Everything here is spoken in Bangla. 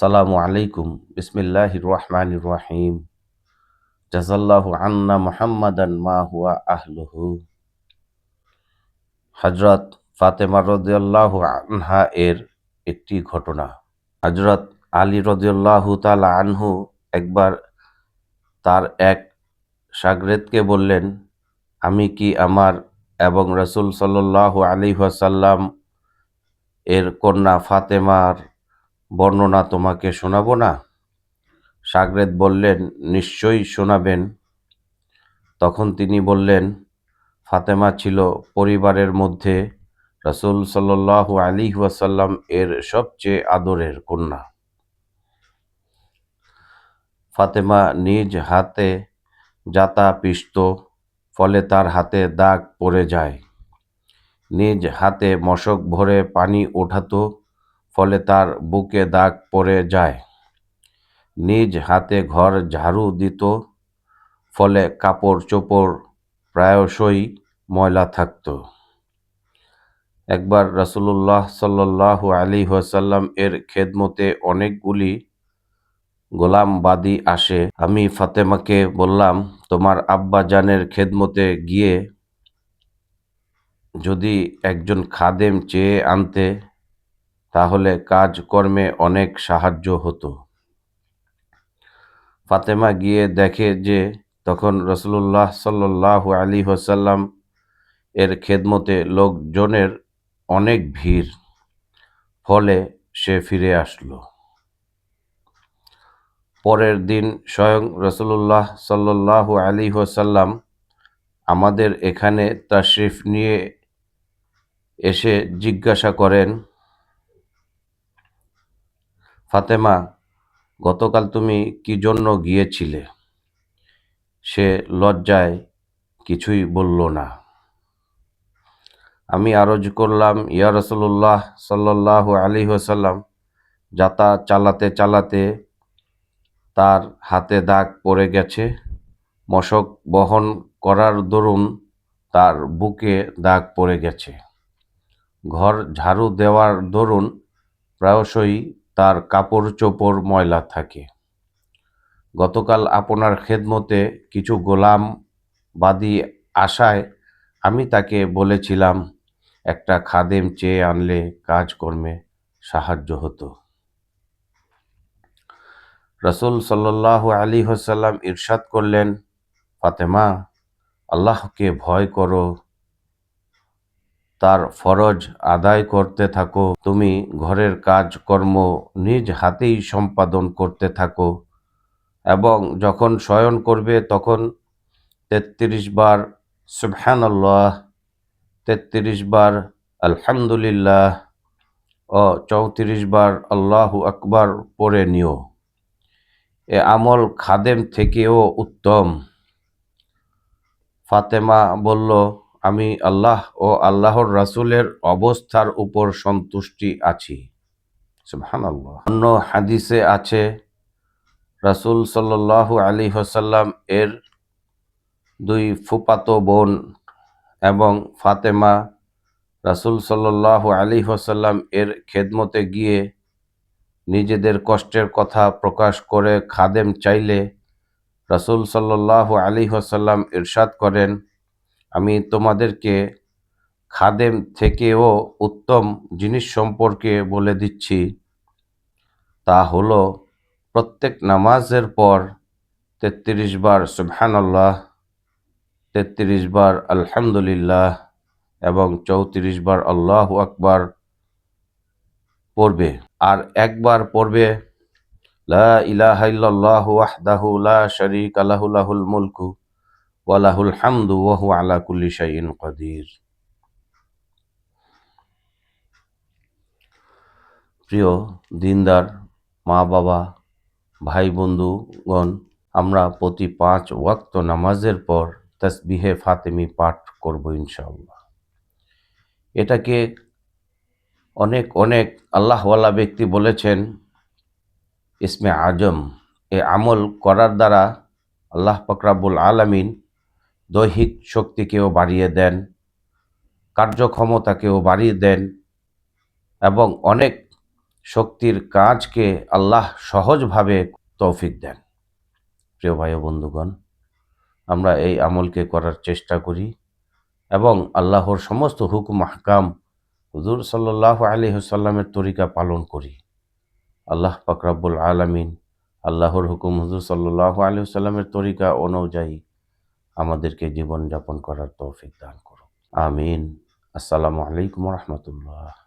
আসসালামু আলাইকুম। বিসমিল্লাহির রহমানির রহিম। জাযাল্লাহু আন্না মুহাম্মাদান মা হুয়া আহলুহু। হযরত ফাতেমা রাদিয়াল্লাহু আনহা এর একটি ঘটনা। হযরত আলী রাদিয়াল্লাহু তাআলা আনহু একবার তার এক শাগরেদকে বললেন, আমি কি আমার এবং রাসূল সাল্লাল্লাহু আলাইহি ওয়াসাল্লাম এর কন্যা ফাতেমার বর্ণনা তোমাকে শোনাবো না? শাগরেদ বললেন, নিশ্চয়ই শোনাবেন। তখন তিনি বললেন, ফাতেমা ছিল পরিবারের মধ্যে রাসূল সাল্লাল্লাহু আলাইহি ওয়াসাল্লাম এর সবচেয়ে আদরের কন্যা। ফাতেমা নিজ হাতে যাতা পিষত, ফলে তার হাতে দাগ পড়ে যায়। নিজ হাতে মশক ভরে পানি ওঠাতো, ফলে তার বুকে দাগ পড়ে যায়। নিজ হাতে ঘর ঝাড়ু দিত, ফলে কাপড় চোপড় প্রায়শই ময়লা থাকত। একবার রাসূলুল্লাহ সাল্লাল্লাহু আলাইহি ওয়াসাল্লাম এর খেদমতে অনেকগুলি গোলামবাদী আসে। আমি ফাতেমাকে বললাম, তোমার আব্বা জানের খেদমতে গিয়ে যদি একজন খাদেম চেয়ে আনতে, তাহলে কাজকর্মে অনেক সাহায্য হতো। ফাতেমা গিয়ে দেখে যে তখন রাসূলুল্লাহ সাল্লাল্লাহু আলাইহি ওয়াসাল্লাম এর খেদমতে লোকজনের অনেক ভিড়, ফলে সে ফিরে আসলো। পরের দিন স্বয়ং রাসূলুল্লাহ সাল্লাল্লাহু আলাইহি ওয়াসাল্লাম আমাদের এখানে তাশরিফ নিয়ে এসে জিজ্ঞাসা করেন, ফাতেমা, গতকাল তুমি কি জন্য গিয়েছিলে? সে লজ্জায় কিছুই বলল না। আমি আরজ করলাম, ইয়া রাসূলুল্লাহ সাল্লাল্লাহু আলাইহি ওয়াসাল্লাম, যাতা চালাতে চালাতে তার হাতে দাগ পড়ে গেছে। মশক বহন করার দরুন তার বুকে দাগ পড়ে গেছে। ঘর ঝাড়ু দেওয়ার দরুন প্রায়শই তার কাপড় চোপড় ময়লা থাকে। গতকাল আপনার খেদমতে কিছু গোলাম বাদী আসায় আমি তাকে বলেছিলাম একটা খাদেম চেয়ে আনলে কাজকর্মে সাহায্য হতো। রাসূল সাল্লাল্লাহু আলাইহি ওয়াসাল্লাম ইরশাদ করলেন, ফাতেমা, আল্লাহকে ভয় করো, তার ফরজ আদায় করতে থাকো। তুমি ঘরের কাজকর্ম নিজ হাতেই সম্পাদন করতে থাকো এবং যখন শয়ন করবে তখন ৩৩ বার সুবহানাল্লাহ, ৩৩ বার আলহামদুলিল্লাহ ও ৩৪ বার আল্লাহু আকবার পড়ে নিও। এ আমল খাদেম থেকেও উত্তম। ফাতেমা বলল, আমি আল্লাহ ও আল্লাহর রাসূলের অবস্থার উপর সন্তুষ্টি আছি। সুবহানাল্লাহ। অন্য হাদিসে আছে, রাসূল সাল্লাল্লাহু আলাইহি ওয়াসাল্লাম এর দুই ফুফাতো বোন এবং ফাতেমা রাসূল সাল্লাল্লাহু আলাইহি ওয়াসাল্লাম এর খেদমতে গিয়ে নিজেদের কষ্টের কথা প্রকাশ করে খাদেম চাইলে রাসূল সাল্লাল্লাহু আলাইহি ওয়াসাল্লাম ইরশাদ করেন, আমি তোমাদেরকে খাদেম থেকেও উত্তম জিনিস সম্পর্কে বলে দিচ্ছি। তা হলো প্রত্যেক নামাজের পর ৩৩ বার সুবহানাল্লাহ, ৩৩ বার আলহামদুলিল্লাহ এবং ৩৪ বার আল্লাহু আকবার পড়বে। আর একবার পড়বে, লা ইলাহা ইল্লাল্লাহু ওয়াহদাহু লা শারীকা লাহু লাহুল মুলকু ওয়া লাহুল হামদু ওয়া হুয়া আলা কুল্লি শাইইন কাদির। প্রিয় দিনদার মা বাবা, ভাই বন্ধুগণ, আমরা প্রতি ৫ ওয়াক্ত নামাজের পর তাসবিহে ফাতেমি পাঠ করব ইনশাআল্লাহ। এটাকে অনেক অনেক আল্লাহওয়ালা ব্যক্তি বলেছেন ইসমে আজম। এ আমল করার দ্বারা আল্লাহ পাক রব্বুল আলামিন দৈহিক শক্তিকেও বাড়িয়ে দেন, কার্যক্ষমতাকেও বাড়িয়ে দেন এবং অনেক শক্তির কাজকে আল্লাহ সহজভাবে তৌফিক দেন। প্রিয় ভাই ও বন্ধুগণ, আমরা এই আমলকে করার চেষ্টা করি এবং আল্লাহর সমস্ত হুকুম আহকাম হুজুর সাল্লাল্লাহু আলাইহি ওয়াসাল্লামের তরিকা পালন করি। আল্লাহ পাক রব্বুল আলামিন আল্লাহর হুকুম হুজুর সাল্লাল্লাহু আলাইহি ওয়াসাল্লামের তরিকা অনুযায়ী আমাদেরকে জীবনযাপন করার তৌফিক দান করুন। আমিন। আসসালামু আলাইকুম ওয়া রাহমাতুল্লাহ।